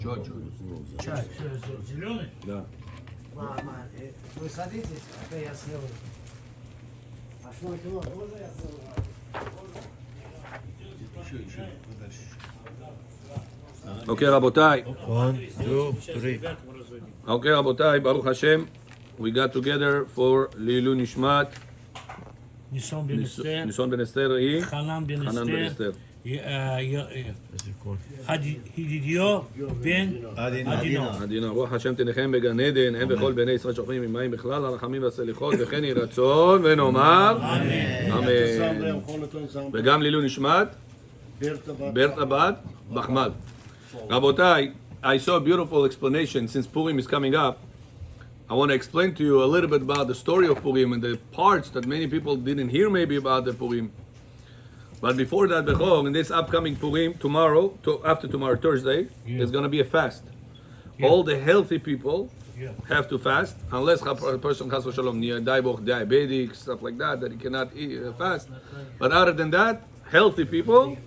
Чай. Зеленый? Да. Мама, вы садитесь, а то я съел. А что можно я съел? Еще, подальше. Okay, רבותיי. 1, 2, 3. Okay, רבותיי, Baruch Hashem. We got together for Lilu Nishmat. ניסון בן אסתר. ניסון בן אסתר היא חנן בן חנן בן אסתר. אסתר. ידידיו בן עדינו. עדינו. רוח השם תנחם בגן עדן, הם וכל בני ישראל שוכבים ממים בכלל, הרחמים והסליחות, וכן יהי רצון, ונאמר אמן. וגם לעילוי נשמת ברטה בת בחמל. רבותיי, I saw a beautiful explanation since Purim is coming up. I want to explain to you a little bit about the story of Purim and the parts that many people didn't hear maybe about the Purim. But before that, Bechor, in this upcoming Purim, tomorrow, after tomorrow, Thursday, there's going to be a fast. All the healthy people have to fast, unless a person has diabetic, stuff like that, that he cannot eat, fast. But other than that, healthy people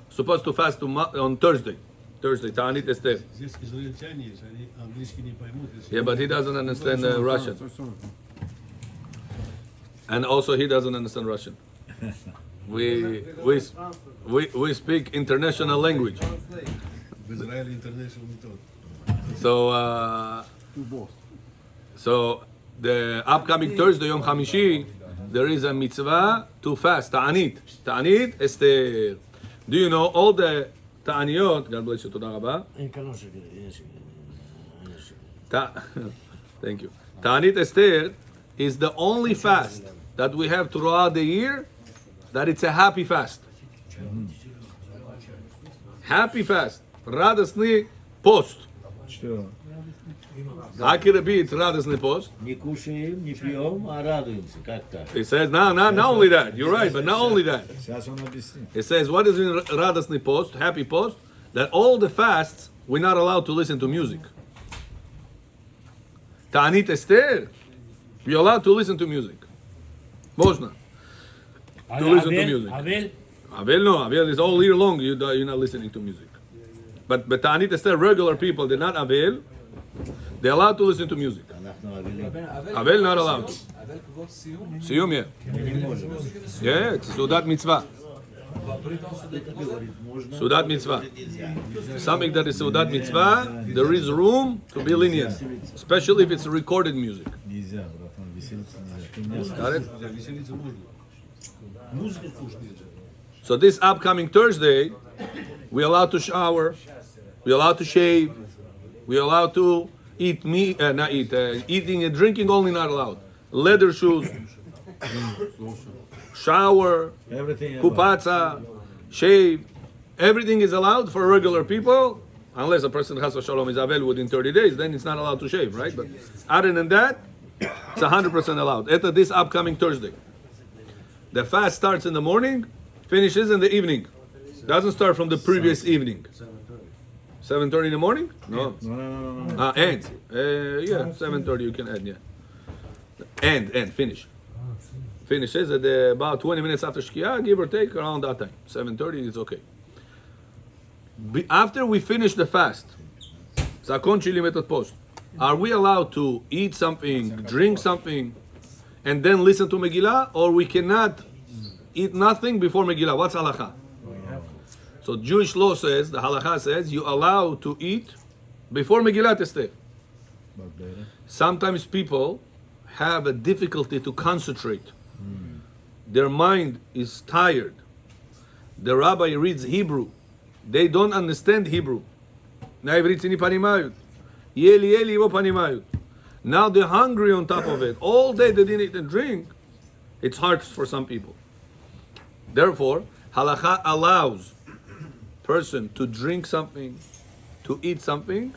supposed to fast on Thursday. Thursday, Ta'anit Esther. Здесь израильтяне есть, они английский не поймут. Yeah, but he doesn't understand Russian. And also he doesn't understand Russian. We speak international language. В Израиле international не тот. So the upcoming Thursday, Yom Hamishi, there is a mitzvah to fast. Ta'anit Esther. Do you know all the ta'aniyot? God bless you. תודה רבה. Thank you. Ta'anit Esther is the only fast that we have throughout the year that it's a happy fast. Happy fast. Радостный пост. Что? How can it be it's радостный пост? Не кушаем, не пьем, а радуемся. Как так? It says, not only that. You're right, but not only that. Сейчас он объяснит. It says, what is in радостный post, happy post? That all the fasts, we're not allowed to listen to music. Ta'anit Esther, you're allowed to listen to music. Можно. To listen to music. Avel no, Avel is all year long, you're not listening to music. But Ta'anit Esther, regular people, they're not Avel, they're allowed to listen to music. Avel not allowed. Siyum, yeah. Yeah, it's Sudat Mitzvah. Sudat Mitzvah. Something that is Sudat Mitzvah, there is room to be lenient, especially if it's recorded music. Нельзя, братан, веселиться нельзя. Got it? Веселиться можно. Музыку слушать нельзя. So this upcoming Thursday, we're allowed to shower, we're allowed to shave, we're allowed to eat meat, eating and drinking only not allowed. Leather shoes, shower, Everything kupatza, shave, everything is allowed for regular people, unless a person has a shalom is avel within 30 days, then it's not allowed to shave, right? But other than that, it's 100% allowed. At this upcoming Thursday. The fast starts in the morning, finishes in the evening. Doesn't start from the previous evening. 7:30 in the morning? No. No. End. Yeah, 7:30 you can end, yeah. End, finish. Finishes at about 20 minutes after Shkia, give or take, around that time. 7:30 is okay. After we finish the fast, Zakon Chili Method Post, are we allowed to eat something, drink something, and then listen to Megillah, or we cannot eat nothing before Megillah? What's halakha? So Jewish law says, the halakha says, you allow to eat before Megillah Esther. Sometimes people have a difficulty to concentrate. Their mind is tired. The rabbi reads Hebrew. They don't understand Hebrew. Now they're hungry on top of it. All day they didn't eat and drink. It's hard for some people. Therefore, halakha allows person to drink something, to eat something,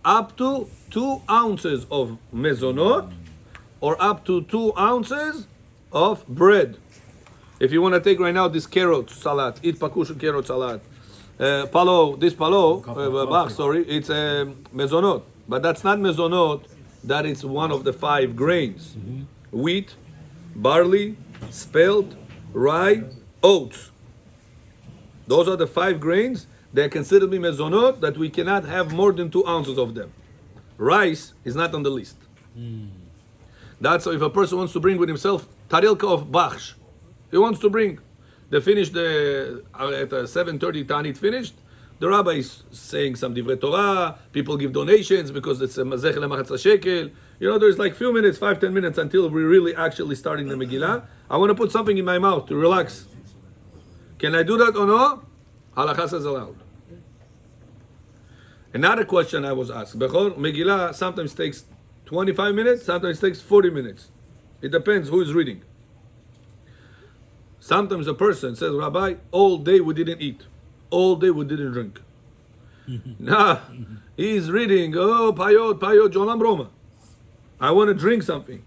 up to 2 ounces of mezonot, or up to 2 ounces of bread. If you want to take right now this carrot salad, eat pakush carrot salad, it's mezonot. But that's not mezonot, that is one of the 5 grains. Wheat, barley, spelt, rye, oats. Those are the 5 grains they are considered to be mezonot, that we cannot have more than 2 ounces of them. Rice is not on the list. That's why if a person wants to bring with himself tarilka of bachsh, he wants to bring. They finished at 7:30 Tanit finished. The rabbi is saying some divrei Torah. People give donations because it's a mazech lemachatz shekel. You know, there's like few minutes, 5-10 minutes until we're really actually starting the Megillah. I want to put something in my mouth to relax. Can I do that or no? Halakha says allowed. Another question I was asked. Bechor Megillah sometimes takes 25 minutes, sometimes takes 40 minutes. It depends who is reading. Sometimes a person says, Rabbi, all day we didn't eat. All day we didn't drink. Nah, he's reading, payot, Jolam Roma. I want to drink something.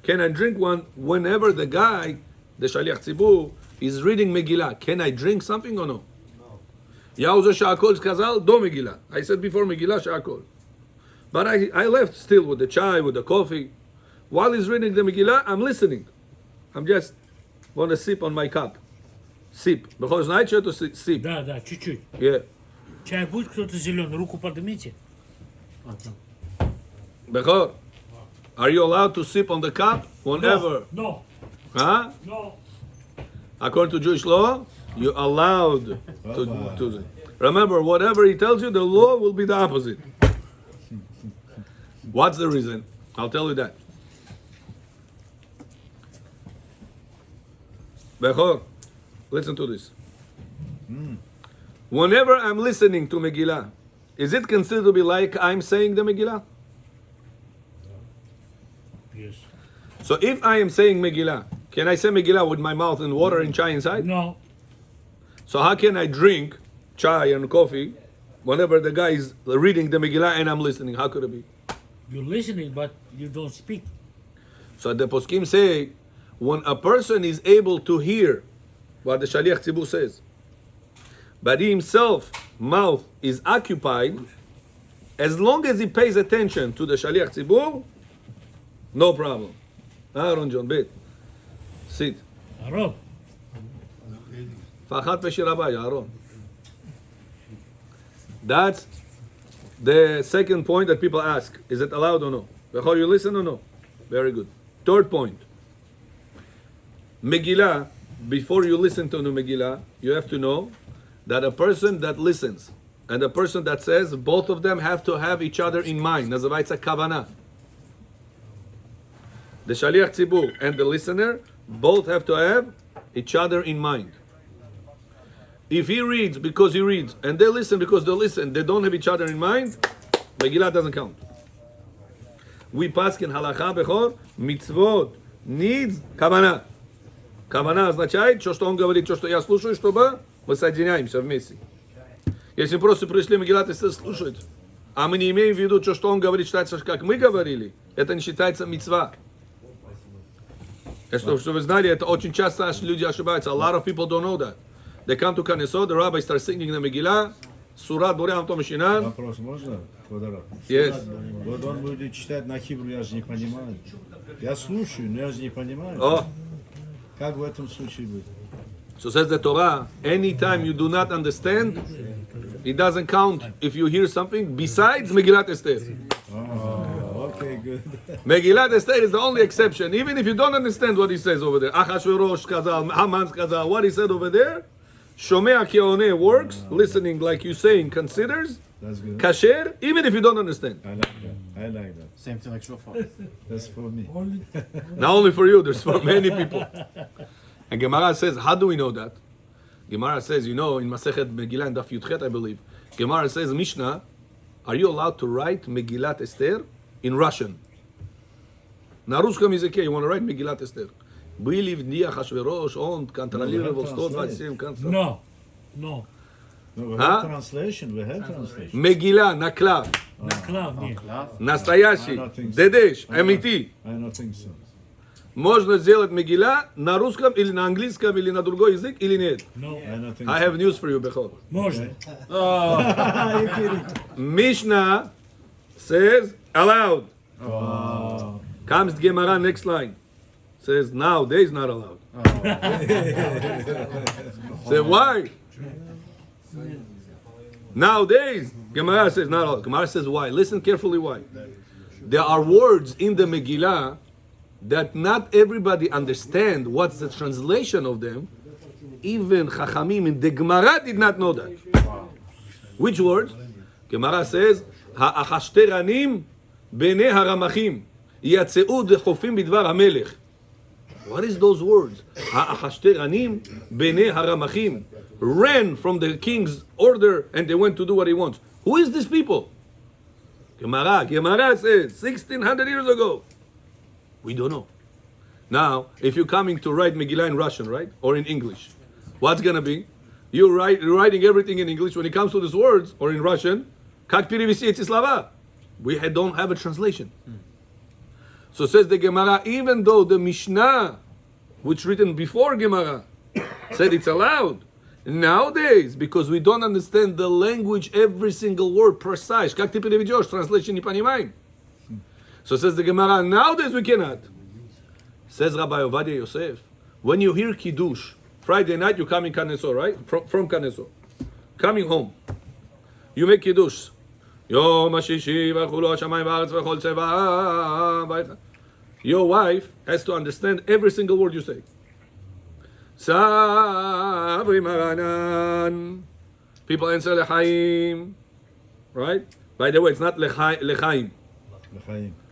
Can I drink one whenever the guy, the Shaliach Tzibur, is reading Megillah? Can I drink something or no? Yauza Sha'akol Kazal, do Megillah. I said before Megillah Sha'akol. But I left still with the chai, with the coffee. While he's reading the Megillah, I'm listening. I'm just want to sip on my cup. Sip. Because night to sip. Да, чуть-чуть. Yeah. Чай будет кто-то зеленый, руку поднимите. Bechor, are you allowed to sip on the cup whenever? No, Huh? no. According to Jewish law, you're allowed to. Remember, whatever he tells you, the law will be the opposite. What's the reason? I'll tell you that. Bechor, listen to this. Whenever I'm listening to Megillah, is it considered to be like I'm saying the Megillah? Yes. So if I am saying Megillah, can I say Megillah with my mouth and water and chai inside? No. So how can I drink chai and coffee whenever the guy is reading the Megillah and I'm listening? How could it be? You're listening, but you don't speak. So the poskim say, when a person is able to hear what the Shaliach Tzibur says, but he himself, mouth, is occupied, as long as he pays attention to the Shaliach Tzibur, no problem. Aaron John, bet. Sit. הרוב. Fachat Peshirabai, Aaron. That's the second point that people ask. Is it allowed or no? Before you listen or no? Very good. Third point. Megillah, before you listen to the Megillah, you have to know that a person that listens and a person that says, both of them have to have each other in mind. Nazavaitza kavanah. The Shaliach Tzibur and the listener both have to have each other in mind. If he reads because he reads, and they listen because they listen, they don't have each other in mind, Megillah doesn't count. We paskin halakha bechor, mitzvot, needs, kavanah. Кавана означает, что он говорит, что я слушаю, чтобы мы соединяемся вместе. Если просто пришли Мегилат и слушают, а мы не имеем в виду, что он говорит, считается, как мы говорили, это не считается мицва. Чтобы вы знали, это очень часто люди ошибаются. A lot of people don't know that. They come to Knesset, the rabbi starts singing the Megillah, Сурат Бурям Том Шинан. Вопрос можно? Yes. Вот он будет читать на хибру, я же не понимаю. Я слушаю, но я же не понимаю. Oh. Как в этом случае быть? So says the Torah, anytime you do not understand, it doesn't count if you hear something besides Megillat Esther. Okay, good. Megillat Esther is the only exception. Even if you don't understand what he says over there, Achashverosh Kazal, Haman Kazal, what he said over there, Shomea Keoneh works, listening like you saying, considers, That's good. kasher, even if you don't understand. I like that. I like that. Same thing like shofar. That's for me. Not only for you, there's for many people. And Gemara says, how do we know that? Gemara says, you know, in Masechet Megillah and Daf Yudchet, I believe, Gemara says, Mishnah, are you allowed to write Megillat Esther in Russian? На русском языке, you want to write Megillat Esther. Были в дни Ахашверош, он контролировал 127 концертов. No, no. No, we Huh? have translation. We have translation. Megillah, наклав, Наклав, нет. настоящий, дедеш, амити. I don't think so. Можно сделать Megillah на русском или на английском или на другой язык или нет? No. I don't think I so. have news for you, Bechor. Можно. Are you kidding? Mishnah says allowed. Oh. Comes Gemara next line. Says nowadays not allowed. Say why? Nowadays, Gemara says, not all. Gemara says why. Listen carefully why. There are words in the Megillah that not everybody understand what's the translation of them. Even Chachamim in the Gemara did not know that. Which words? Gemara says, Ha'achashteranim b'nei haramachim yatzeu dechofim bidvar hamelech. What is those words? Ha'achashteranim b'nei haramachim ran from the king's order and they went to do what he wants. Who is these people? Gemara says 1600 years ago. We don't know. Now, if you're coming to write Megillah in Russian, right? Or in English, what's gonna be? You're writing everything in English. When it comes to these words, or in Russian, как перевести эти слова? We don't have a translation. So says the Gemara, even though the Mishnah, which written before Gemara, said it's allowed, nowadays, because we don't understand the language, every single word precise, как ты переведешь, translation не понимаем. So says the Gemara, nowadays we cannot. Says Rabbi Ovadia Yosef, when you hear Kiddush, Friday night you come in Kaneso, right? From Kaneso. Coming home. You make Kiddush. Yom HaShishi v'chulu hashamayim v'aretz v'chol tzeva. Your wife has to understand every single word you say. Sabri Maranan. People answer Lechaim. Right? By the way, it's not Lechaim.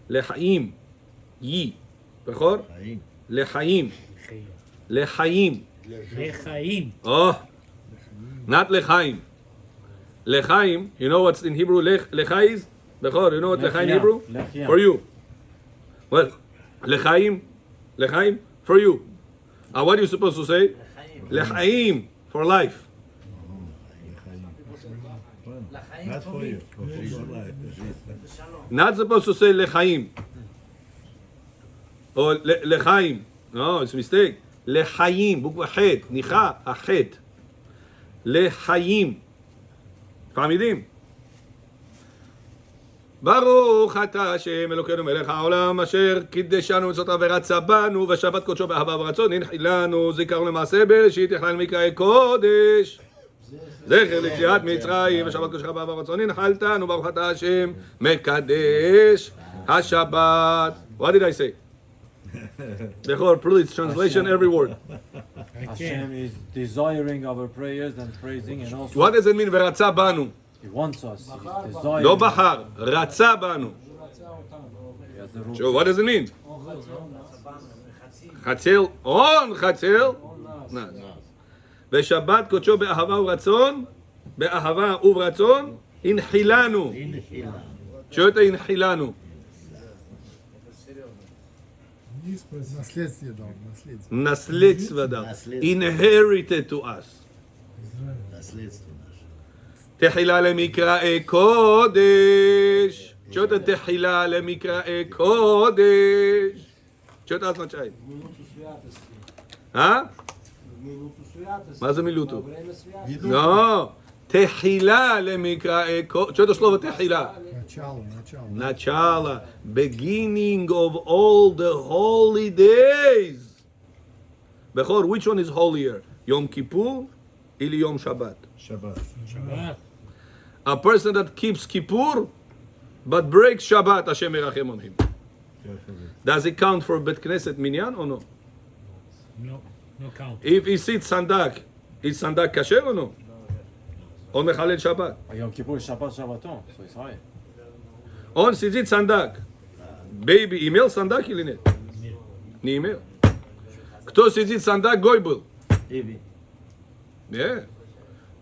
Lechaim. Yi. Bechor? Lechaim. Lechaim. Lechaim. Oh. Not Lechaim. Lechaim, you know what's in Hebrew? Lecha is? Bechor, you know what Lechaim in Hebrew? For you. Well, Lechaim. Lechaim, for you. What are you supposed to say? Lechaim, for life. Not for you. Not supposed to say Lechaim. Or Lechaim. No, it's a mistake. Lechaim, bukva chet, nicha, achet. Lechaim. פעמידים. ברוך אתה השם אלוקינו מלך העולם אשר קידשנו מצוותיו ורצה בנו ושבת קודשו באהבה ורצון הנחילנו זיכרנו למעשה בראשית הכלל מקראי קודש זכר ליציאת מצרים ושבת קודשך באהבה ורצון הנחלתנו ברוך אתה השם מקדש השבת. What did I say? Therefore, please translation every word. Hashem is desiring our prayers and praising and also What does it mean ורצה בנו? He wants us. He's desiring. לא בחר, רצה בנו. He has the root. So what does it mean? חצל, on חצל, נס. ושבת קודשו באהבה ורצון, באהבה וברצון, הנחילנו. שואלת הנחילנו. Наследство дал, наследство. наследство дал. Inherited to us. наследство наше. תחילה למקראי קודש. שואלת תחילה למקראי קודש. שואלת אז מצ'אי. מה זה מילותו? לא. תחילה למקראי קודש. שואלת שלובה תחילה. Начало, начало. Начало, beginning of all the holy days. Bechor, which one is holier? Yom Kippur или Yom Shabbat? Shabbat. Shabbat. A person that keeps Kippur but breaks Shabbat, Hashem merachem on him. Does it count for Bet Knesset Minyan or no? No, no count. If he sits Sandak, is Sandak kasher or no? Or Mechalel Shabbat? Yom Kippur is Shabbat Shabbaton, so it's high. On сидит Sandak. Baby имел Sandak или нет? Не имел. Кто сидит Sandak, гой был. Yeah.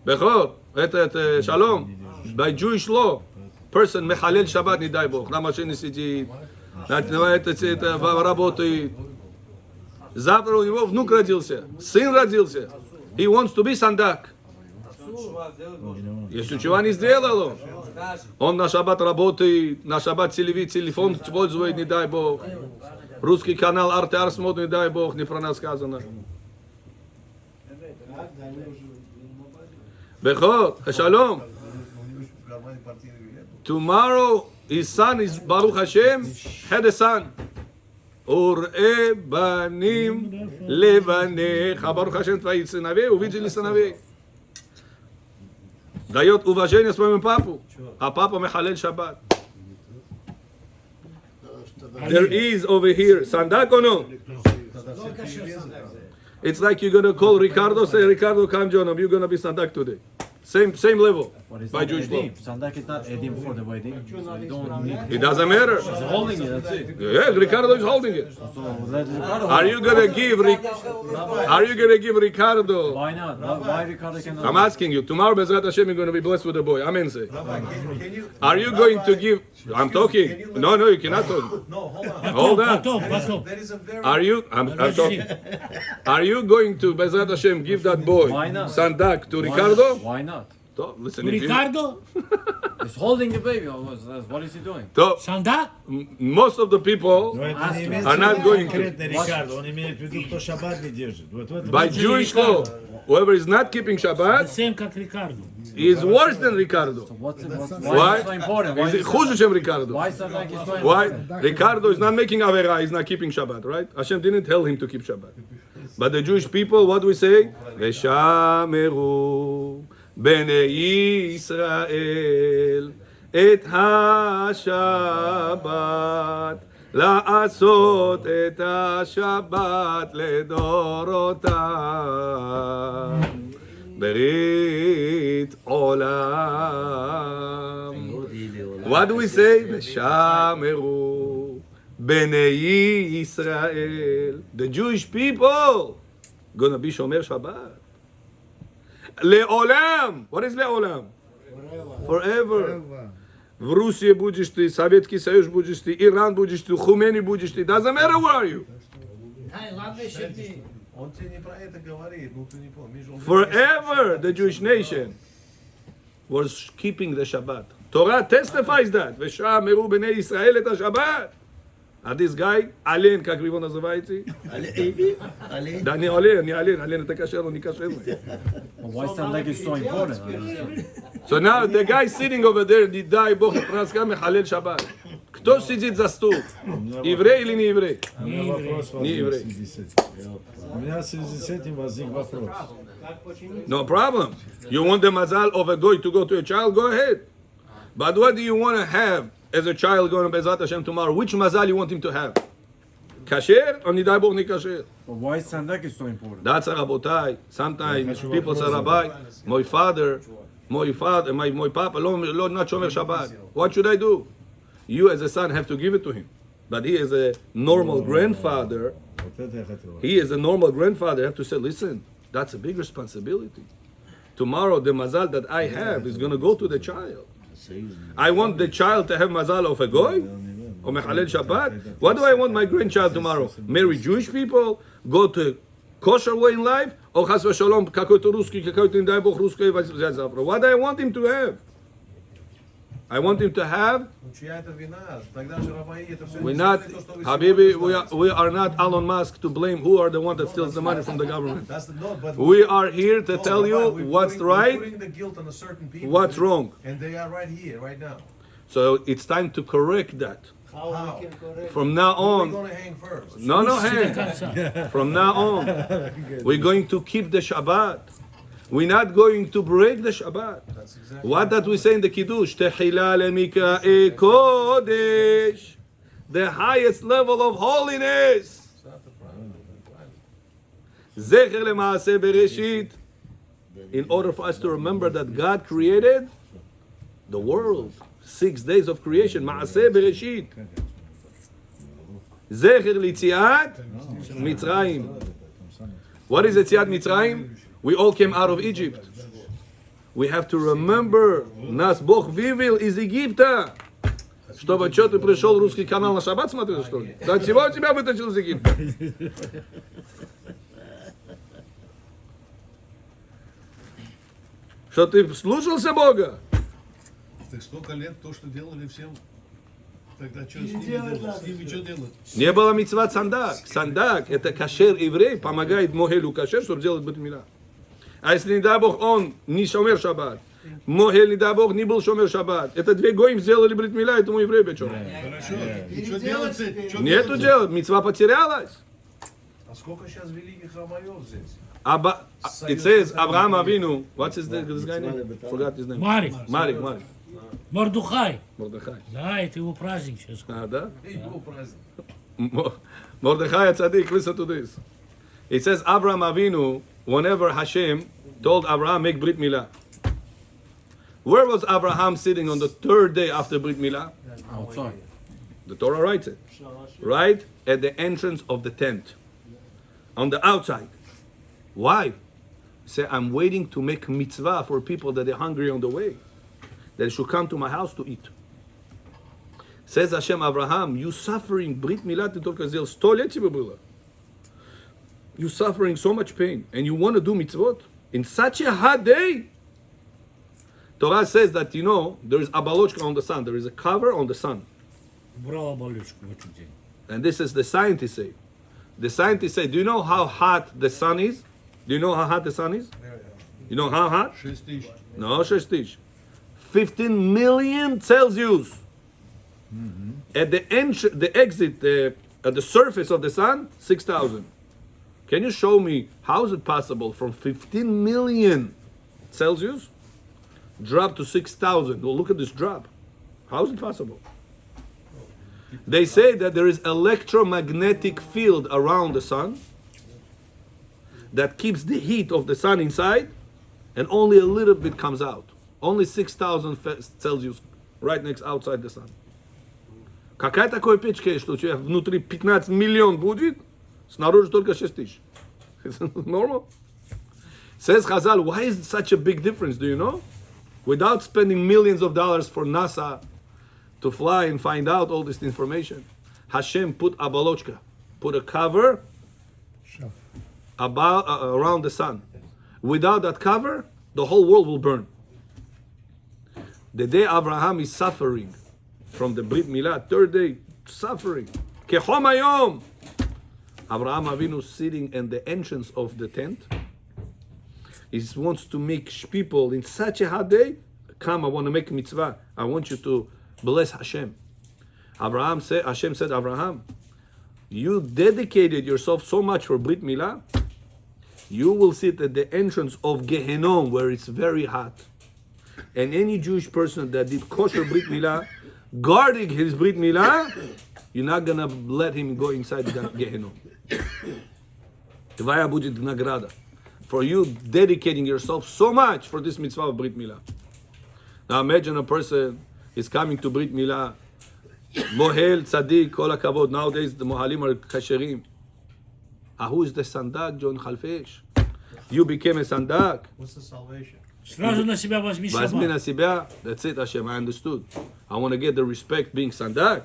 Бехор, это шалом. By Jewish law, person мехалель Shabbat, не дай Бог, на машине сидит, это работает. Завтра у него внук родился, сын родился. He wants to be Sandak. Если чего не сделал, он на шаббат работает, на шаббат телефон использует, не дай Бог. Русский канал Артеар смотрит, не дай Бог, не про нас сказано. Бехор, шалом. Tomorrow his son is Baruch Hashem, had a son. Ur'e banim levanecha. Baruch Hashem תויצא נביא וביג'י לסנביא. дает уважение своему папу, а папа мехалель шаббат. There is over here sandak or no? לא קשר סנדק זה. It's like you're gonna call Ricardo, say Ricardo, come join him. You're gonna be sandak today. Same level But it's by not Jewish law. edim. Sandak is not edim for the wedding. So you don't need. It doesn't matter. He's holding it. That's it. Yeah, Ricardo is holding it. So let Ricardo. Are you gonna give Ricardo? Why not? Why Ricardo cannot? I'm asking you. Tomorrow, Bezrat Hashem, you're gonna be blessed with a boy. Amen. Say. Are you going to give? I'm talking. No, you cannot talk. No, hold on. Hold on. פתאום. That is a very... Are you? I'm talking. Are you going to Bezrat Hashem give that boy Why not? sandak to Ricardo? Why not? טוב, listen, if you, ריקרדו? He's holding the baby. What is he doing? טוב, סנדק? most of the people Но это не имеется are not в виду going to. конкретно Рикардо, он имеет в виду, кто шаббат не держит. Вот в этом By Jewish law, whoever is not keeping Shabbat סיים как ריקרדו. is worse than Ricardo. Why Why? is it so important? Why Is it is חוש שם Ricardo? why Sandak is so Why? important? Ricardo is not making Avera, he's not keeping Shabbat, right? Hashem didn't tell him to keep Shabbat. But the Jewish people, what do we say? ושמרו בני ישראל את השבת, לעשות את השבת לדורותם, ברית עולם. What do we say? ושמרו בני ישראל. The Jewish people gonna be shomer Shabbat. Le'olam. What is le'olam? Forever. В Руси будешь ты, Советский Союз будешь ты, Иран будешь ты, Хумени будешь ты. Doesn't matter where are you. די, ладно, שתי. Он тебе не про это говорит, ну ты не помнишь. Он Forever the Jewish nation was keeping the Shabbat. Torah testifies that. ושמרו בני ישראל את השבת. А this guy, Ален, как его называете? Да не Ален, это кошер, он не кошерный. Why Sandak is so important? I don't understand. So now the guy sitting over there, дай Бог праздника Мехалель Шаббат. Кто сидит за стол? Еврей или не еврей? У меня вопрос Не еврей. в связи с этим. У меня в связи с этим возник вопрос. No problem. You want the mazal of a goy to go to a child? Go ahead. But what do you want to have as a child going to Bezrat Hashem tomorrow? Which mazal you want him to have? Kasher or nidai Bog ni kasher? But why Sandak is so important? That's a rabotai. Sometimes people say, Rabbi, my father, my papa, lo not shomer Shabbat. What should I do? You as a son have to give it to him. But he is a normal grandfather. Вот это я хотел. He is a normal grandfather. Have to say, listen, that's a big responsibility. Tomorrow the mazal that I have is going to go to the child. I want the child to have mazal of a goy or mechalel Shabbat. What do I want my grandchild tomorrow? Marry Jewish people, go to kosher way in life, or chas v'shalom какой-то русский, какой-то не дай Бог русский взять завтра. What do I want him to have? I want him to have. Ну чья это вина? Тогда же Раваи это все We're not, Habibi, we are not Elon Musk to blame who are the one that steals the money from the government. That's the no, but We are here to tell you we're what's putting- we're right, putting the guilt on a certain people, what's wrong. and they are right here, right now. So it's time to correct that. How we can correct? From now We're on, gonna hang first. no, hang. From now on, we're going to keep the Shabbat. We're not going to break the Shabbat. That's exactly. What that we say in the Kiddush? Tehila lemika'e kodesh. The highest level of holiness. It's not the problem. Zecher lema'aseh bereshit. In order for us to remember that God created the world. 6 days of creation. Ma'aseh bereshit. Zecher litziat Mitzrayim. What is Yetziat Mitzrayim? We all came out of Egypt. We have to remember, нас Бог вывел из Египта. Чтобы что ты пришел русский канал на шаббат смотрел, что ли? Да чего тебя вытащил из Египта? Что ты слушался Бога? Так столько лет то, что делали всем, тогда что с ними делать? С ними что делать? Не было мицват сандак. Сандак – это кашер еврей, помогает Могелю кашер, чтобы делать бет-мила. А если, не дай Бог, он не шомер шаббат, Могель, не дай Бог, не был шомер шаббат, это две гоим сделали брит-мила, этому еврею бечом. Хорошо. И что делать с этим? Что Нету делать? дела, мицва потерялась. А сколько сейчас великих рамаев здесь? It says Abraham Avinu. What's this guy name? Forgot his name. Марик. Marek. Мордухай. Mordechai. Да, это его праздник сейчас. Да? Mordechai Tzaddik, listen to this. It says Abraham Avinu, whenever Hashem told Abraham, make Brit Milah. Where was Abraham sitting on the third day after Brit Milah? Outside. The Torah writes it. Right at the entrance of the tent. On the outside. Why? Say, I'm waiting to make mitzvah for people that are hungry on the way. That they should come to my house to eat. Says Hashem, Abraham, you suffering, Brit Milah только сделал 100 лет тебе было. You suffering so much pain, and you want to do mitzvot in such a hot day. Torah says that, you know, there is abalochka on the sun. There is a cover on the sun. Брал оболочку в этот день. And this is the scientists say. The scientists say, do you know how hot the sun is? Do you know how hot the sun is? You know how hot? 6 000. No, 6 15 million Celsius. At the exit, at the surface of the sun, 6,000. Can you show me how is it possible from 15 million Celsius drop to 6,000? Well, look at this drop. How is it possible? They say that there is electromagnetic field around the sun that keeps the heat of the sun inside, and only a little bit comes out. Only 6,000 Celsius right next outside the sun. Какая такая печка есть, что у тебя внутри 15 миллион будет, снаружи только 6 тысяч? Is it normal? Says Chazal, why is it such a big difference, do you know? Without spending millions of dollars for NASA to fly and find out all this information, Hashem put abalochka, put a cover around the sun. Without that cover, the whole world will burn. The day Abraham is suffering from the Brit Milah, third day, suffering. Kechom hayom. Abraham Avinu sitting in the entrance of the tent. He wants to make people in such a hot day, come, I want to make mitzvah. I want you to bless Hashem. Hashem said, Abraham, you dedicated yourself so much for Brit Milah, you will sit at the entrance of Gehenom where it's very hot. And any Jewish person that did kosher Brit Milah, guarding his Brit Milah, you're not going to let him go inside the Gehenom. Твоя будет награда for you dedicating yourself so much for this mitzvah of Brit Milah. Now imagine a person is coming to Brit Milah, Mohel, Tzaddik, Kol HaKavod. Nowadays the Mohalim are kasherim. Who is the Sandak, John Khalfesh? You became a Sandak. What's the salvation? Сразу на себя возьми Возьми на шаббат. себя. That's it, Hashem. I understood. I want to get the respect being Sandak.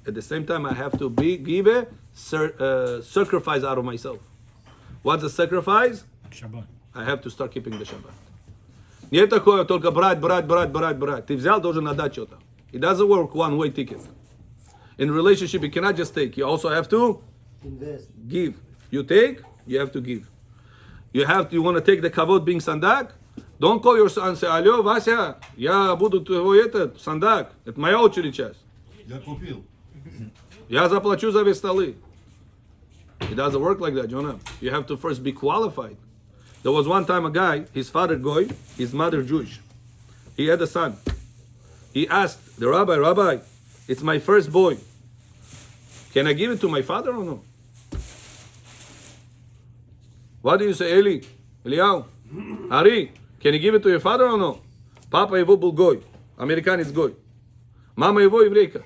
At the same time, I have to give a sacrifice out of myself. What's the sacrifice? Шаббат. I have to start keeping the Shabbat. Нет такое, только брать. Ты взял, должен отдать что-то. It doesn't work one-way ticket. In relationship, you cannot just take. You also have to Invest. give. You take, you have to give. You want to take the kavod being sandak? Don't call your son and say, алло, Вася, я буду твой sandak. Это моя очередь сейчас. Я купил. Я заплачу за весь столы. It doesn't work like that, Jonah. You have to first be qualified. There was one time a guy, his father Goy, his mother Jewish. He had a son. He asked the rabbi, it's my first boy. Can I give it to my father or no? What do you say, Eli? Eliyahu? Ari, can you give it to your father or no? Papa его был Goy. Американец Goy. Мама его еврейка.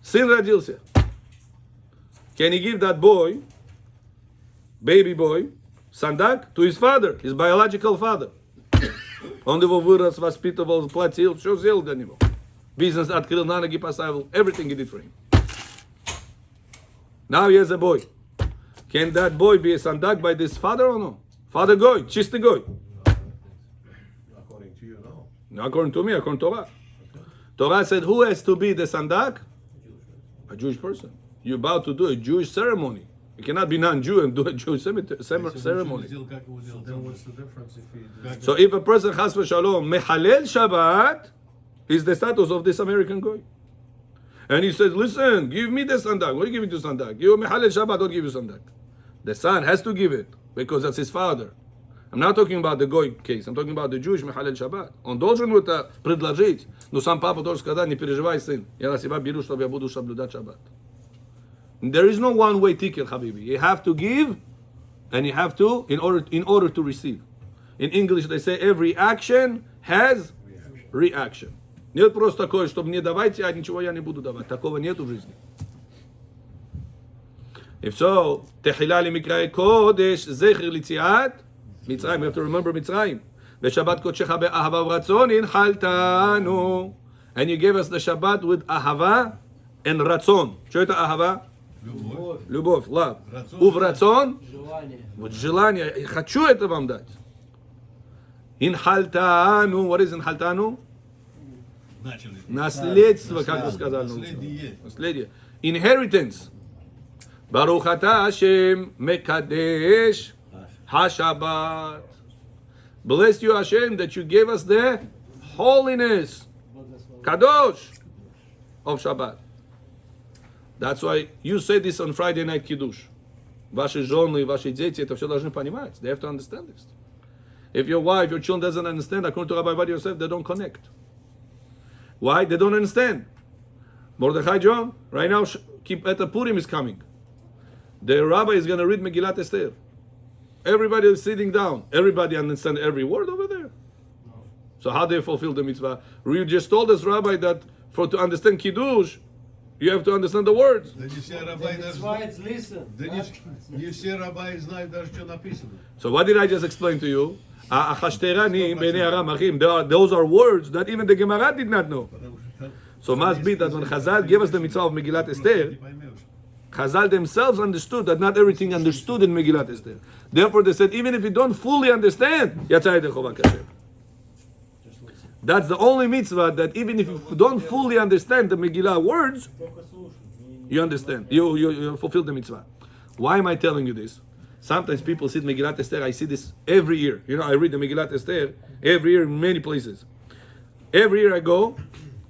Сын родился. Can he give that boy, baby boy, sandak, to his father, his biological father? Он его вырос, воспитывал, платил, все сделал для него. Бизнес открыл, на ноги поставил, everything he did for him. Now he has a boy. Can that boy be a sandak by this father or no? Father Goy, чистый Goy. According to you, no. Not according to me, according to Torah. Torah said, who has to be the sandak? A Jewish person. You're about to do a Jewish ceremony. You cannot be non-Jew and do a Jewish ceremony. Сделал, как его делал. Then what's the difference if he So if a person has v'shalom mehalel Shabbat, is the status of this American guy. And he says, listen, give me the sandak. What do you give me to sandak? You mehalel Shabbat, don't give you sandak. The son has to give it because that's his father. I'm not talking about the Goy case. I'm talking about the Jewish Mechalel Shabbat. Он должен это предложить, но сам папа должен сказать, не переживай, сын, я на себя беру, чтобы я буду соблюдать Шаббат. There is no one-way ticket, Habibi. You have to give, and you have to, in order to receive. In English they say every action has reaction. Нет просто такое, чтобы мне давайте, а ничего я не буду давать. Такого нету в жизни. If so, תחילה למקראי קודש, זכר ליציאת מצרים. You have to remember מצרים. ושבת קודשך באהבה ורצון הנחלתנו. And you gave us the Shabbat with אהבה and רצון. что это אהבה? Любовь, love. וברצון? Вот желание. Я хочу это вам дать. הנחלתנו. What is הנחלתנו? Начали. Наследство, как вы сказали. Наследие. Inheritance. Baruch ata Hashem mekadesh haShabbat. Bless you Hashem that you gave us the holiness, kadosh of Shabbat. That's why you say this on Friday night kiddush. Ваши жены, ваши дети это все должны понимать. They have to understand this. If your wife, your children doesn't understand, according to Rabbi Vadi Yosef, they don't connect. Why? They don't understand. Mordechai John, right now, Purim is coming. The rabbi is going to read Megillat Esther. Everybody is sitting down. Everybody understands every word over there. So how do you fulfill the mitzvah? You just told us, Rabbi, that to understand Kiddush, you have to understand the words. Да не все рабы That's даже... why it's listen. Да не все рабы знают даже, что написано. So what did I just explain to you? Those are words that even the Gemara did not know. So must be that when Chazal gave us the mitzvah of Megillat Esther, Chazal themselves understood that not everything understood in Megillat Esther. Therefore they said, even if you don't fully understand, Yatzai Yedei Chova Kashem. That's the only mitzvah that even if you don't fully understand the Megillah words, you understand. You fulfill the mitzvah. Why am I telling you this? Sometimes people sit Megillat Esther. I see this every year. You know, I read the Megillat Esther every year in many places. Every year I go,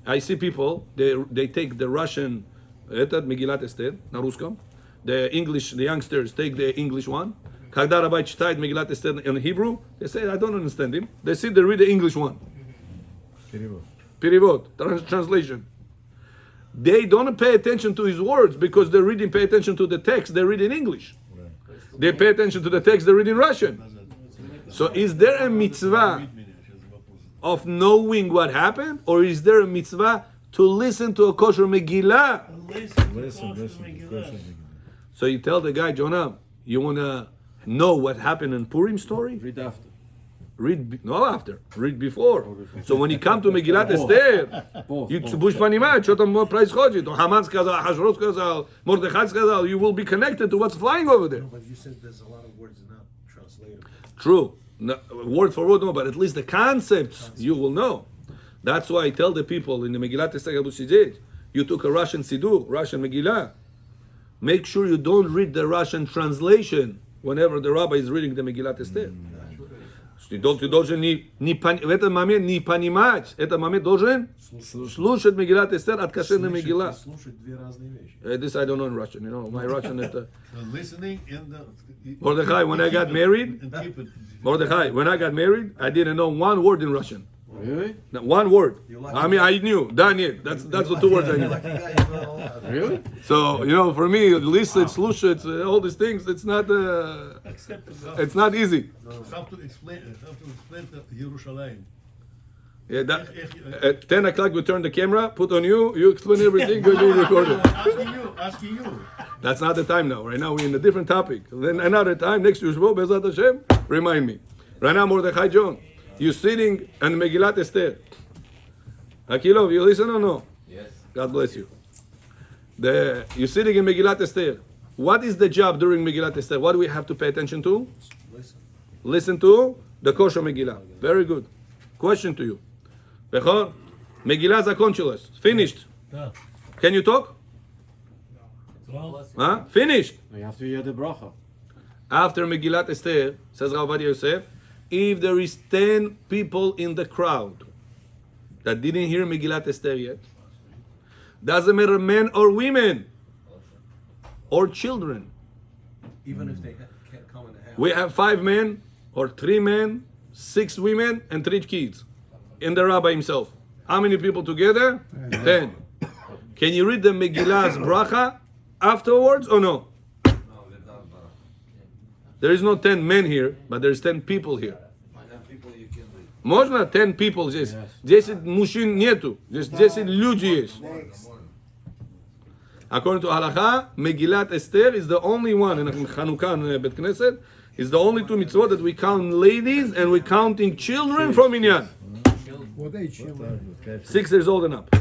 I see people, they take the Russian Megillat Esther, на русском. The English, the youngsters take the English one. Когда Rabbi читает Megillat Esther in Hebrew, they say, I don't understand him. They sit, they read the English one. Перевод, translation. They don't pay attention to his words because they're reading, pay attention to the text, they read in English. They pay attention to the text, they read in Russian. So is there a mitzvah of knowing what happened? Or is there a mitzvah to listen to a kosher Megillah? Listen. So you tell the guy, Jonah, you want to know what happened in Purim story? Read after. Not after. Read before. So when you come to Megillat Esther, you будешь понимать, что там происходит. Haman сказал, Hashroth сказал, Mordechai сказал, you will be connected to what's flying over there. But you said there's a lot of words not translatable. True. No, word for word, no, but at least the concepts you will know. That's why I tell the people in the Megillat Esther, you took a Russian Siddur, Russian Megillah. Make sure you don't read the Russian translation whenever the rabbi is reading the Megillat Esther. Ты должен в этот момент не понимать, этот момент должен слушать Megillat Esther от кошерной Megillah. Слушать две разные вещи. This I don't know in Russian, you know, my Russian is... Listening and... Mordechai, when I got married, Mordechai, when I got married, I didn't know one word in Russian. Really? Not one word. I mean, I knew. Daniel. That's the two words I knew. Really? So, you know, for me, listen, slushit, all these things, it's not easy. How to explain to Yerushalayim. Yeah, at 10 o'clock, we turn the camera, put on you, you explain everything, you're being recorded. Asking you. That's not the time now. Right now, we're in a different topic. Then another time, next Yusbo, Bezat Hashem, remind me. Right now, Mordechai John, you're sitting on Megillat Esther. Akilov, you listen or no? Yes. God bless you. You're sitting in Megillat Esther. What is the job during Megillat Esther? What do we have to pay attention to? Listen to the kosher Megillah. Very good. Question to you. Bechor, Megillah Zakonchulas. Finished. Да. Can you talk? Well, Huh? Finished. You have to hear the bracha. After Megillat Esther, says Rav Ovadia Yosef, if there is 10 people in the crowd that didn't hear Megillat Esther yet, doesn't matter men or women or children, Even if they can't come in the house. We have 5 men or 3 men, 6 women, and 3 kids. And the rabbi himself. How many people together? 10. Can you read the Megillah's bracha afterwards or no? There is no 10 men here, but there's 10 people here. Можно 10 people здесь? 10 мужчин нету. Здесь 10 людей есть. According to Halacha, Megillat Esther is the only one in Chanukah and Bet Knesset. Is the only 2 mitzvot that we count ladies and we counting children from Minyan. 6 years old and up.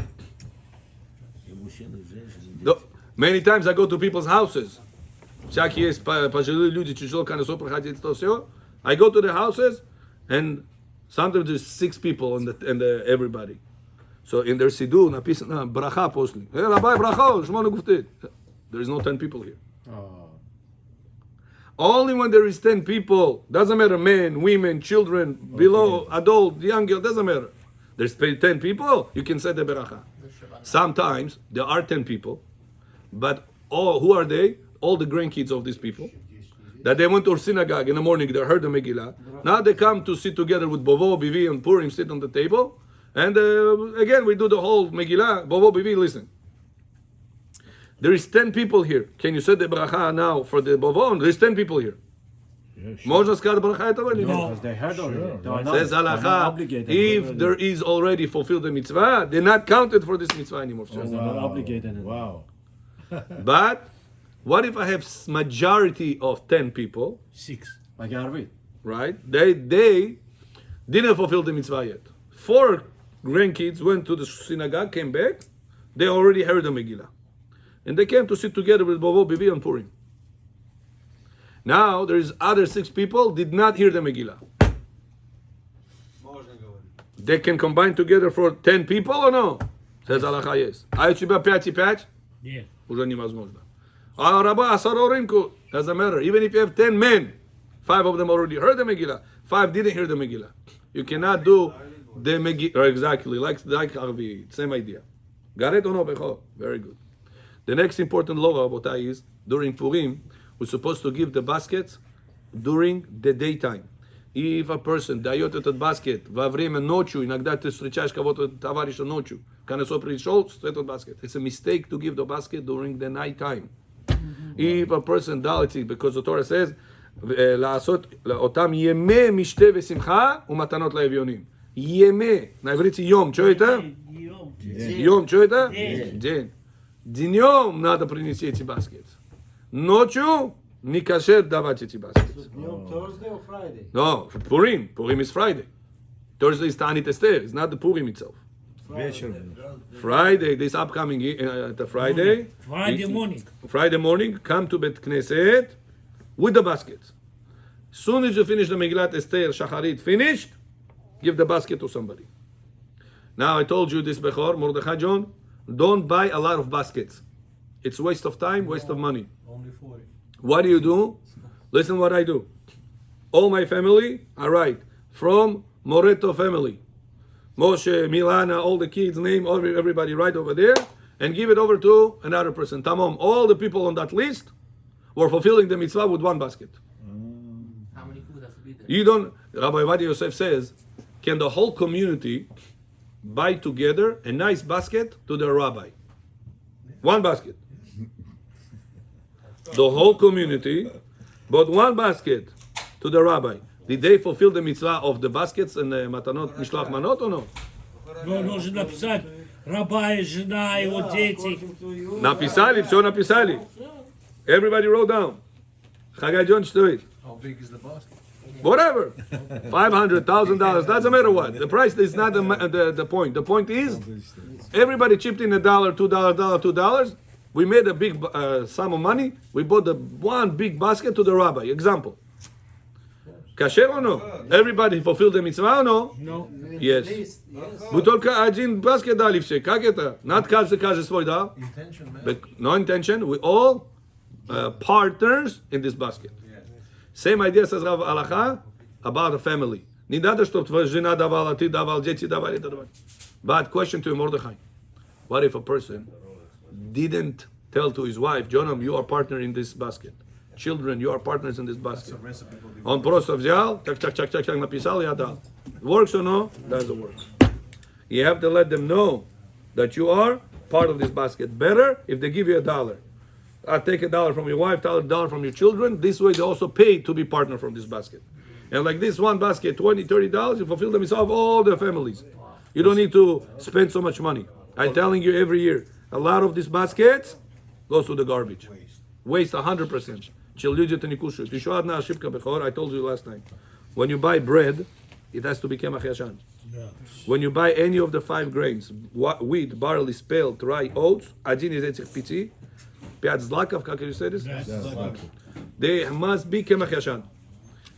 Many times I go to people's houses. Всякие есть пожилые люди, тяжело конечно проходить то все. I go to their houses and sometimes there's 6 people and everybody. So in their siddur написано браха после. Rabbi bracha, shmona guftit. There is no 10 people here. Only when there is 10 people, doesn't matter men, women, children, below, adult, young girl, doesn't matter. There's 10 people, you can say the bracha. Sometimes there are 10 people, but who are they? All the grandkids of these people. That they went to synagogue in the morning, they heard the Megillah. Now they come to sit together with Bovo, Bivi, and Purim, sit on the table. And again, we do the whole Megillah. Bovo, Bivi, listen. There is 10 people here. Can you say the bracha now for the Bovo? There is 10 people here. Можно сказать браха этого или нет? Because they heard already. They are not- Says they are not halacha, obligated. if there is already fulfilled the mitzvah, they're not counted for this mitzvah anymore. Because they're not obligated. Wow. But what if I have majority of 10 people, 6. Like Arvi. right? They didn't fulfill the mitzvah yet. 4 grandkids went to the synagogue, came back, they already heard the Megillah. And they came to sit together with Bovo, Bivi, and Purim. Now there is other 6 people did not hear the Megillah. They can combine together for 10 people or no? Says Halacha, yes. А у тебя 5 и 5? Нет. Уже невозможно. А раба асароринку, doesn't matter. Even if you have 10 men, 5 of them already heard the Megillah, 5 didn't hear the Megillah. You cannot do the Megillah, exactly, like Arvi, same idea. Got it or no, Becho? Very good. The next important law, Rabotai, is during Purim, we're supposed to give the baskets during the daytime. If a person дает этот баскет во время ночью, иногда ты встречаешь кого-то, товарища ночью, конецо пришел, этот баскет. It's a mistake to give the basket during the night time. If a person дал эти, because the Torah says, לעשות אותם ימי משתה ושמחה ומתנות לאביונים. ימי, на иврите יום, что это? Йом, что это? День. Днем надо принести эти баскеты. Ночью не кашер давать эти баскеты. Thursday or Friday? No, Purim. Purim is Friday. Thursday is Ta'anit Esther. It's not the Purim itself. Вечером. Friday, this upcoming Friday. Friday morning, come to Bet Knesset with the baskets. Soon as you finish the Megillat Esther, Shacharit finished, give the basket to somebody. Now I told you this before, Mordechai John, don't buy a lot of baskets. It's waste of time, waste of money. Only 40. What do you do? Listen what I do. All my family, I write from Moretov family. Moshe, Milana, all the kids' name, everybody right over there, and give it over to another person. Tamam, all the people on that list were fulfilling the mitzvah with one basket. How many food has to be there? You don't, Rabbi Vadi Yosef says, can the whole community buy together a nice basket to their rabbi? One basket. The whole community bought one basket to the rabbi. Did they fulfill the mitzvah of the baskets and the matanot, mishloach manot or no? Но нужно написать раба и жена, его дети. Написали, все написали. Everybody wrote down. Chagai John Shtoit. How big is the basket? Whatever. $500, $1,000, doesn't matter what. The price is not the point. The point is, everybody chipped in $1, $2, $2. We made a big sum of money. We bought the one big basket to the rabbi. Example. Kasher or no? Everybody fulfilled the mitzvah or no? No. Yes. Вы только один баскет дали все. Как это? Not каждый свой дал. Intention, man. But no intention. We all partners in this basket. Same idea says Rav Alacha about a family. Не надо, чтобы твоя жена давала, ты давал, дети давали, это давали. But question to Mordechai. What if a person didn't tell to his wife, Jonam, you are partner in this basket. children, you are partners in this basket. That's a recipe for the Он просто взял, чак, написал и отдал. Works or no? Doesn't work. You have to let them know that you are part of this basket. Better if they give you $1. I take $1 from your wife, $1 from your children. This way they also pay to be partner from this basket. And like this one basket, $20, $30, you fulfill the mitzvah of all their families. You don't need to spend so much money. I'm telling you every year, a lot of these baskets goes to the garbage. Waste 100%. Еще одна ошибка, Bechor, I told you last time. When you buy bread, it has to be kemach yashan. When you buy any of the 5 grains, wheat, barley, spelt, rye, oats, один из этих 5, 5 злаков, как you say this? They must be kemach yashan.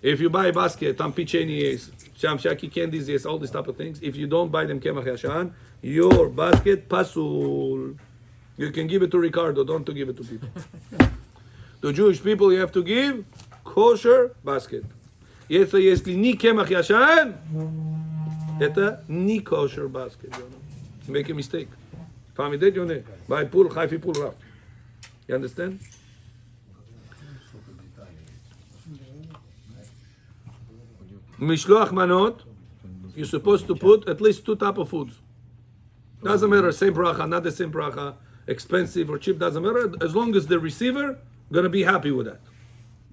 If you buy a basket, там печенье есть, там всякие candies есть, all these type of things. If you don't buy them kemach yashan, your basket pasul. You can give it to Ricardo, don't to give it to people. To Jewish people, you have to give kosher basket. Если не кемах яшан, это не kosher basket. You make a mistake. Family did you buy pul, haifi pul raf. You understand? Mishloach manot, you're supposed to put at least 2 types of foods. Doesn't matter, same bracha, not the same bracha, expensive or cheap, doesn't matter. As long as the receiver gonna be happy with that.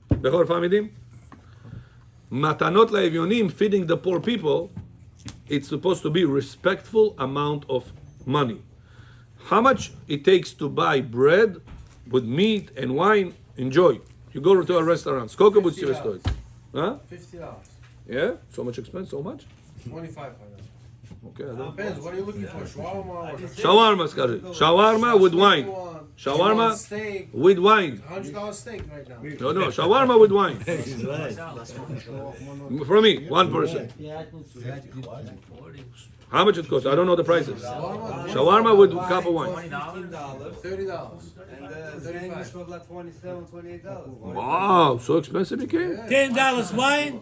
Bechor famidim. Matanot la'evyonim, feeding the poor people, it's supposed to be respectful amount of money. How much it takes to buy bread with meat and wine, enjoy. You go to a restaurant, skолько будет себе стоить? Huh? $50. Yeah? So much expense, so much? 25. Okay, I don't. Depends. What are you looking for? Shawarma or Shawarma, скажи. Shawarma with wine. Shawarma steak? with wine. $100 steak right now. No, shawarma with wine. He's right. For me, one person. How much it costs? I don't know the prices. Shawarma with a cup of wine. $30. And English 35. was like $27, $28. Wow, so expensive it became? $10 wine,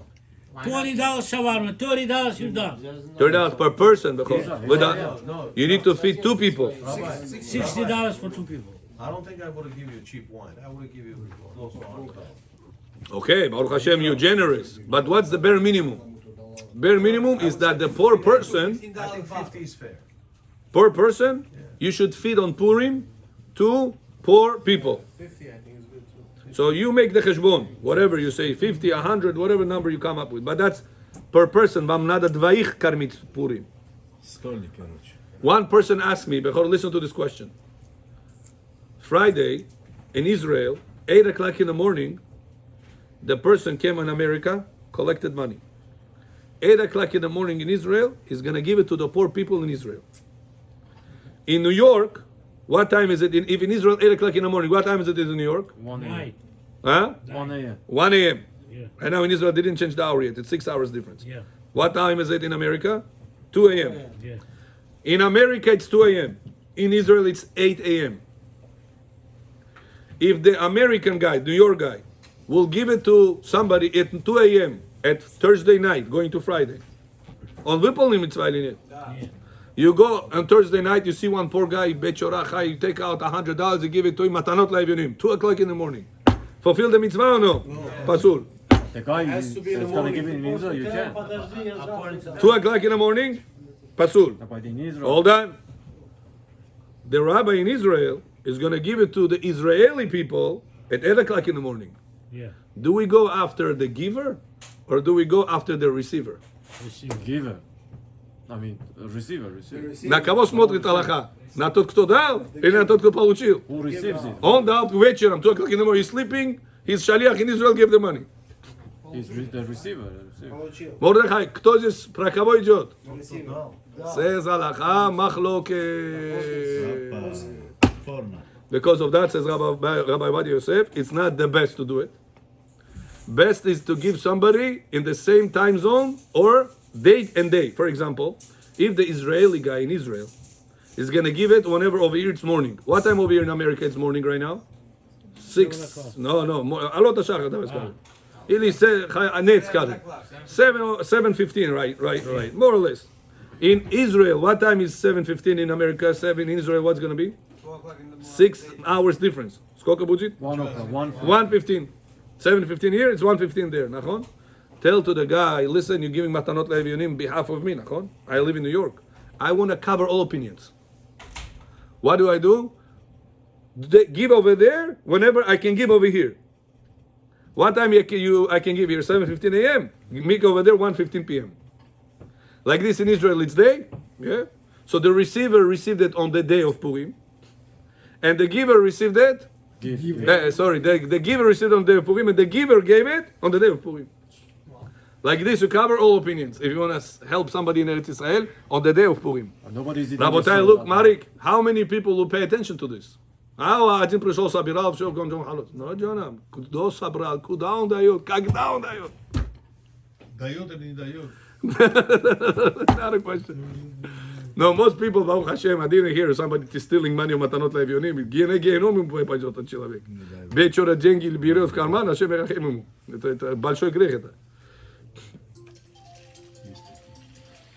$20 shawarma, $30 you're done. $30 per person because you need to feed 2 people. $60 for 2 people. I don't think I would have given you cheap wine. I would have given you close to $100. Okay, Baruch Hashem, you're generous. But what's the bare minimum? Bare minimum is that the poor person, I think 50 is fair. per person, you should feed on Purim 2 poor people. 50, I think is good too. So you make the cheshbon, whatever you say, 50, 100, whatever number you come up with. But that's per person. Вам надо двоих кормить Purim. Стольник, короче. One person asked me, Bechor, listen to this question. Friday, in Israel, 8 o'clock in the morning, the person came in America, collected money. 8 o'clock in the morning in Israel, he's going to give it to the poor people in Israel. In New York, what time is it? If in Israel, 8 o'clock in the morning, what time is it in New York? 1 a.m. Night. Huh? 1 a.m. 1 a.m. Yeah. Right now in Israel, they didn't change the hour yet. It's 6 hours difference. Yeah. What time is it in America? 2 a.m. Yeah. In America, it's 2 a.m. In Israel, it's 8 a.m. If the American guy, New York guy, will give it to somebody at 2 a.m. at Thursday night, going to Friday, on выполнил mitzvah или нет? Yeah. You go on Thursday night, you see one poor guy, Bechorach, you take out $100, you give it to him, matanot la'evyonim, 2 o'clock in the morning. Fulfill the mitzvah or no? Pasul. The guy Has to be in the that's gonna morning. give it in Israel, you can. Подожди, я ждал. 2 o'clock in the morning, pasul. But in Israel, Hold on. The rabbi in Israel is going to give it to the Israeli people at 8 o'clock in the morning. Yeah. Do we go after the giver or do we go after the receiver? giver. I mean, receiver. На кого смотрит Аллаха? На тот, кто дал или на тот, кто получил? Who receives it? Он дал вечером, 2 o'clock in the morning, he's sleeping, his shaliach in Israel gave the money. He's the receiver. Получил. Мордехай, кто здесь, про кого идет? Receiver. Says Аллаха, махлоке. Форма. Because of that, says Rabbi Ovadia Yosef, it's not the best to do it. Best is to give somebody in the same time zone or date and day. For example, if the Israeli guy in Israel is going to give it whenever over here it's morning. What time over here in America it's morning right now? 6. No. Alot HaShachar, that was good. Ili 7:15, right. More or less. In Israel, what time is 7:15 in America? 7 in Israel, what's going to be? 6 hours difference. Сколько будет? 1 o'clock. 1:15. 7:15 here, it's 1:15 there, nachon? Tell to the guy, listen, you're giving matanot le'evionim behalf of me, nachon? I live in New York. I want to cover all opinions. What do? Give over there whenever I can give over here. What time I can give here? 7:15 a.m. Make over there 1:15 p.m. Like this in Israel, it's day. Yeah. So the receiver received it on the day of Purim, and the giver received it. The giver received on the day of Purim, and the giver gave it on the day of Purim. Like this, you cover all opinions. If you want to help somebody in Eretz Israel on the day of Purim. Nobody's eating Rabotai, look, Marik, how many people will pay attention to this? No, Jonah, cool down, Dayot, kag down, Dayot. Dayot and Dayot. Not a question. No, most people, Baruch Hashem, I didn't hear somebody stealing money on Matanot Le'Evionim. Геном им пойдет этот человек. Вечера деньги берет в карман, Hashem ерахем ему. Это большой грех это.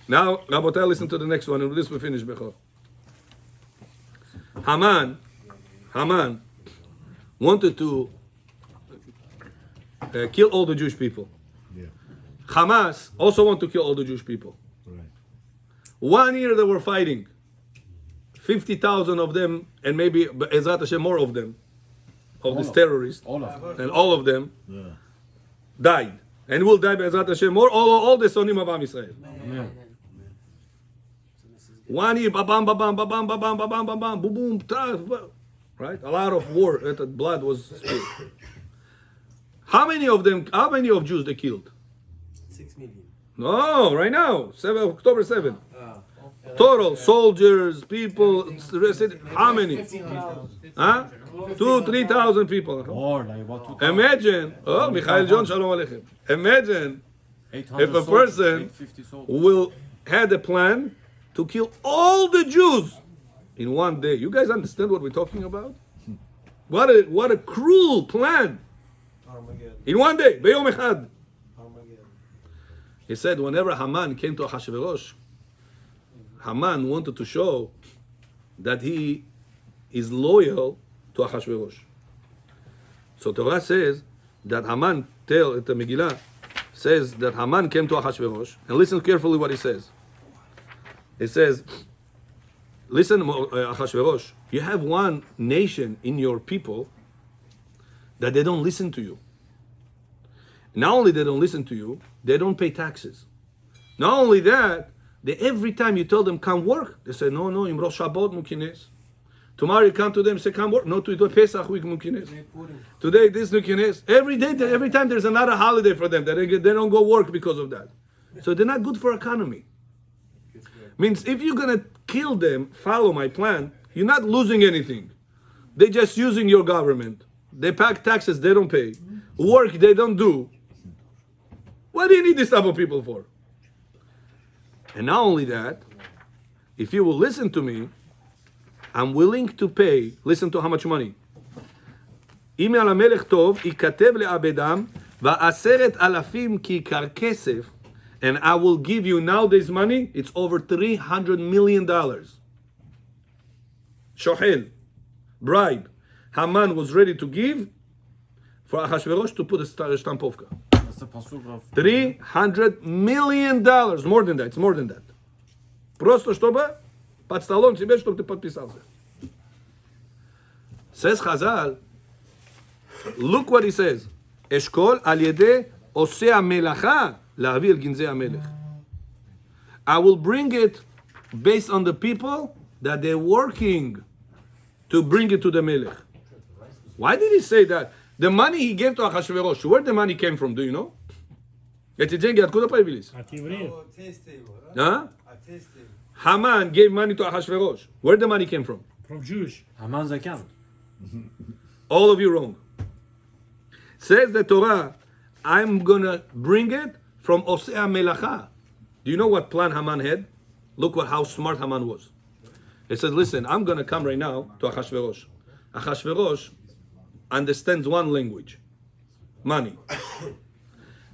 Now, Rabotai, listen to the next one, and with this we finish, Bechor. Haman wanted to kill all the Jewish people. Yeah. Hamas also want to kill all the Jewish people. Right. 1 year they were fighting. 50,000 of them, and maybe Ezrat Hashem more of them, of these terrorists, All of them. and all of them Yeah. died. And will die by Ezrat Hashem more, all the Sonim of Am Yisrael. Yeah. 1 year, ba-bam, ba-bam, ba-bam, ba-bam, ba-bam, ba-bam, boom, boom, right? A lot of war, blood was spilled. How many of Jews they killed? 6 million. No, right now, October 7. Total, soldiers, people, how many? Huh? 2,000-3,000 people. More, like about 2,000. Imagine, Michael John, Shalom Aleichem. Imagine 800 if a soldiers, person 850 soldiers. will had a plan to kill all the Jews in one day. You guys understand what we're talking about? What a cruel plan. Armageddon. In one day, Beyom Echad. Armageddon. He said whenever Haman came to Ahashverosh, Haman wanted to show that he is loyal to Ahashverosh. So Torah says that Haman, the Megillah, says that Haman came to Ahashverosh, and listen carefully what he says. It says, listen, Ahashverosh, you have one nation in your people that they don't listen to you. Not only they don't listen to you, they don't pay taxes. Not only that, every time you tell them come work, they say, no, im Rosh Shabbat mukines. Tomorrow you come to them, say come work. No, to Pesach week mukines. Today this mukines. Every time there's another holiday for them, they don't go work because of that. So they're not good for economy. Means if you're gonna kill them, follow my plan, you're not losing anything. They're just using your government. They pay taxes, they don't pay. Work they don't do. What do you need this type of people for? And not only that, if you will listen to me, I'm willing to pay, listen to how much money. אם על המלך טוב, ייכתב לעבדם, ועשרת אלפים כיכר כסף, and I will give you nowadays money, it's over $300 million. Shohel, bribe. Haman was ready to give for Ahashverosh to put a stampovka. That's the pasuk of $300 million. More than that. It's more than that. Просто чтобы под столом тебе, чтобы ты подписался. Says Chazal, look what he says. אשכול על ידי עושה המלאכה להביא אל גנזי המלך. I will bring it based on the people that they're working to bring it to the melech. Why did he say that? The money he gave to Ahashverosh, where the money came from, do you know? Эти деньги откуда появились? От евреев. Huh? Haman gave money to Ahashverosh. Where the money came from? From Jewish. Haman's account. All of you wrong. Says the Torah, I'm gonna bring it from Osea Melacha. Do you know what plan Haman had? Look how smart Haman was. He says, listen, I'm gonna come right now to Ahashverosh. Ahashverosh understands one language, money.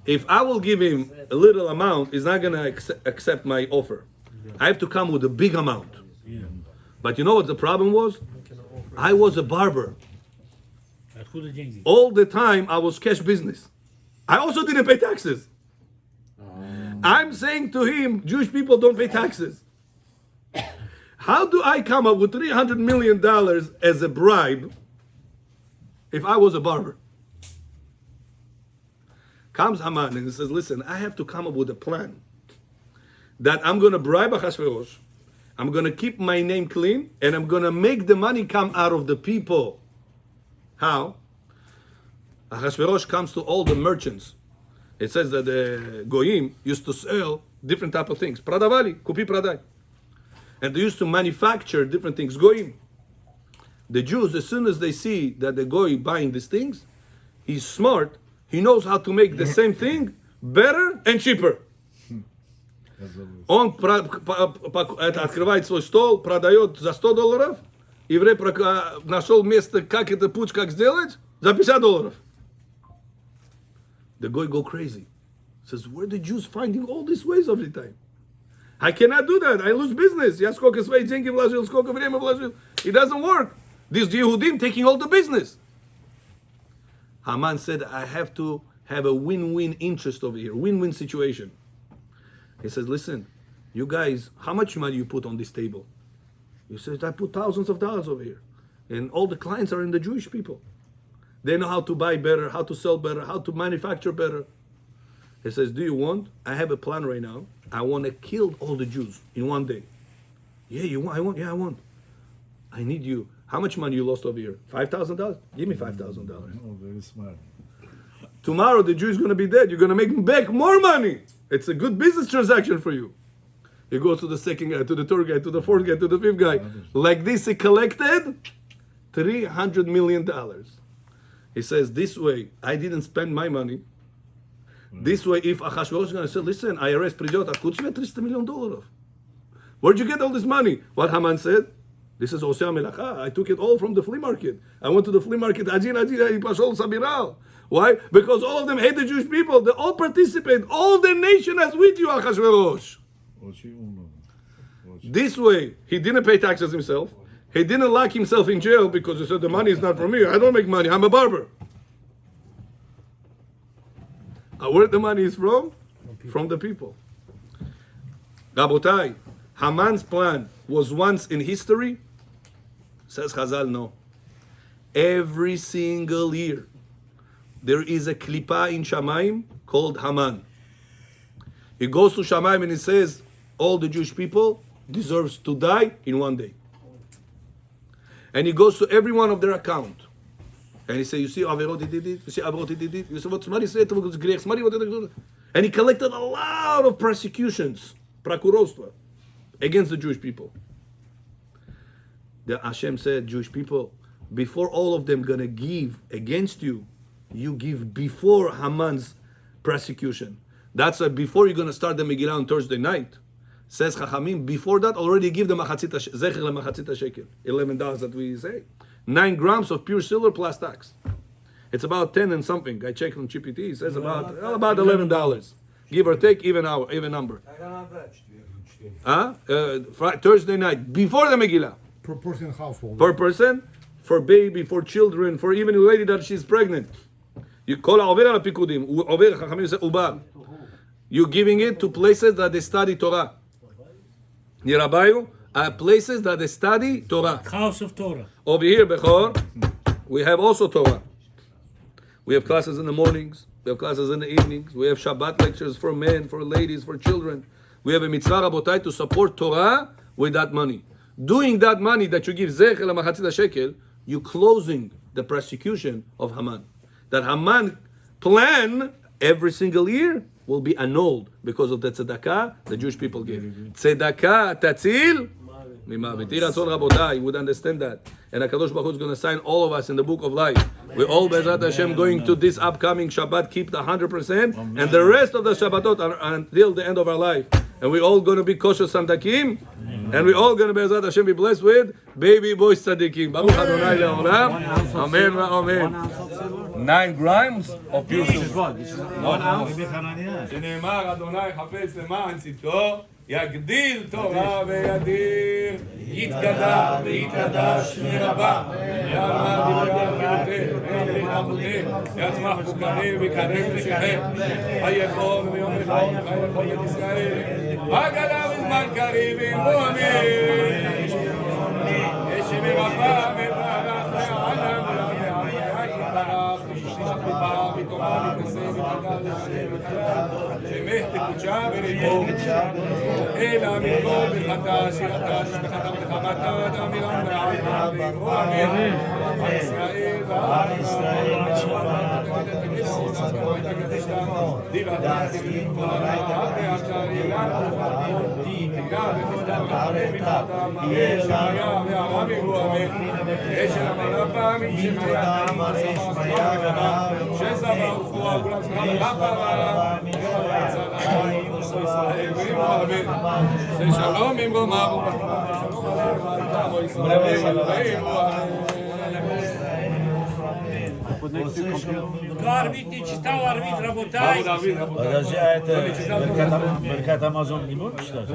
If I will give him a little amount, he's not gonna accept my offer. I have to come with a big amount. But you know what the problem was? I was a barber. Откуда деньги? All the time I was cash business. I also didn't pay taxes. I'm saying to him, Jewish people don't pay taxes. How do I come up with $300 million as a bribe if I was a barber? Comes Haman and he says, listen, I have to come up with a plan that I'm going to bribe Achashverosh, I'm going to keep my name clean, and I'm going to make the money come out of the people. How? Achashverosh comes to all the merchants. It says that the Goyim used to sell different type of things. Pradavali, kupi pradai. And they used to manufacture different things. Goyim. The Jews, as soon as they see that the Goy buying these things, he's smart. He knows how to make the same thing better and cheaper. Он открывает свой стол, продает за $100. Еврей нашел место, как это путь, как сделать, за $50. The Goy go crazy. Says, where the Jews finding all these ways of the time? I cannot do that. I lose business. Я сколько свои деньги вложил, сколько время вложил. It doesn't work. These Yehudim taking all the business. Haman said, I have to have a win-win interest over here, win-win situation. He says, listen, you guys, how much money you put on this table? He says, I put thousands of dollars over here. And all the clients are in the Jewish people. They know how to buy better, how to sell better, how to manufacture better. He says, do you want? I have a plan right now. I want to kill all the Jews in one day. Yeah, you want? I want. Yeah, I want. I need you. How much money you lost over here? $5,000? Give me $5,000. Oh, very smart. Tomorrow the Jew is going to be dead. You're going to make back more money. It's a good business transaction for you. You go to the second guy, to the third guy, to the fourth guy, to the fifth guy. Like this, he collected $300 million. He says, this way, I didn't spend my money. This way, if Achashverosh is going to say, listen, IRS придет, откуда тебе $300 million? Where'd you get all this money? What Haman said? This is Osea Melacha. I took it all from the flea market. I went to the flea market. Why? Because all of them hate the Jewish people. They all participate. All the nation is with you, Achashverosh. This way, he didn't pay taxes himself. He didn't lock himself in jail because he said, the money is not from me. I don't make money. I'm a barber. Where the money is from? From the people. Rabotai, Haman's plan was once in history. Says Chazal, no. Every single year, there is a klipa in Shamayim called Haman. He goes to Shamayim and he says, all the Jewish people deserves to die in one day. And he goes to every one of their account. And he says, you see, Averot, he did it. You see, Averot, he did it. You see, what somebody said, and he collected a lot of persecutions, prakurostwa, against the Jewish people. The Hashem said, Jewish people, before all of them gonna give against you, you give before Haman's persecution. That's why before you're gonna start the Megillah on Thursday night, says Chachamim, before that already give the zecher lemachatzit shekel, $11 that we say. 9 grams of pure silver plus tax. It's about 10 and something. I checked on GPT. It says about $11. Give or take, even number. Thursday night, before the Megillah. Per person household. Per person, for baby, for children, for even a lady that she's pregnant. You call over al pikudim. Over Chachamim say ubar. You're giving it to places that they study Torah. Nirabayu are places that they study Torah. House of Torah. Over here, Bechor, we have also Torah. We have classes in the mornings. We have classes in the evenings. We have Shabbat lectures for men, for ladies, for children. We have a mitzvah rabotai to support Torah with that money. Doing that money that you give zecher lemachatzit shekel, you closing the persecution of Haman. That Haman plan every single year will be annulled because of the tzedakah the Jewish people gave. Tzedakah tatzil mimavet. Iratzon rabotai, you would understand that. And HaKadosh Baruch Hu is going to sign all of us in the book of life. We're all Be'ezrat Hashem going to this upcoming Shabbat, keep the 100%, and the rest of the Shabbatot are until the end of our life. And we're all going to be kosher santakim, and we're all going to Be'ezrat Hashem be blessed with baby boys tzadikim. Baruch Adonai le'olam. Amen va'amen. 9 grams of pure silver. 1 ounce. שנאמר, אדוני חפץ למען צדקו, יגדיל תורה וידיר, יתגדל ויתקדש מרבה, יעמד דברי אבותיהם, יצמח בוקרים ויקרב לשכם, היכול ויום יכול, היכול את ישראל, הגלה בזמן קריב ויבוא אמן. ישב רבה מברך לעולם ולעולם, יתברך וישמח בבר ותורה ותעשה ותגל שמך תקודשה וריבו אלא מכל ברכתה שירתה תשתחתה ולחמתה דמירם ועלמה ויבוא אמן. עם ישראל ועם ישראל שלום ממרומיו Арвид и читал, Арвид, работай. Подожди, а это Беркат Амазон не будут читать?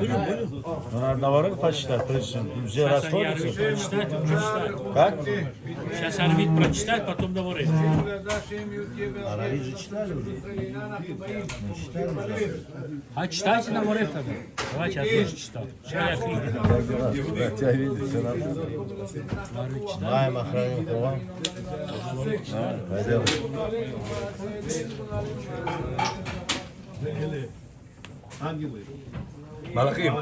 Но надо наоборот почитать, прежде чем все расходятся. Прочитать, прочитать. Как? Сейчас Арвид прочитает, потом говорит. А Равид же читали уже? А читайте на море тогда. Давайте, я тоже читал. Чай книги. Я тебя видел, все нормально. Арвид читал. Маем охраним Ховам. Пойдем. Ангелы. מלאכים.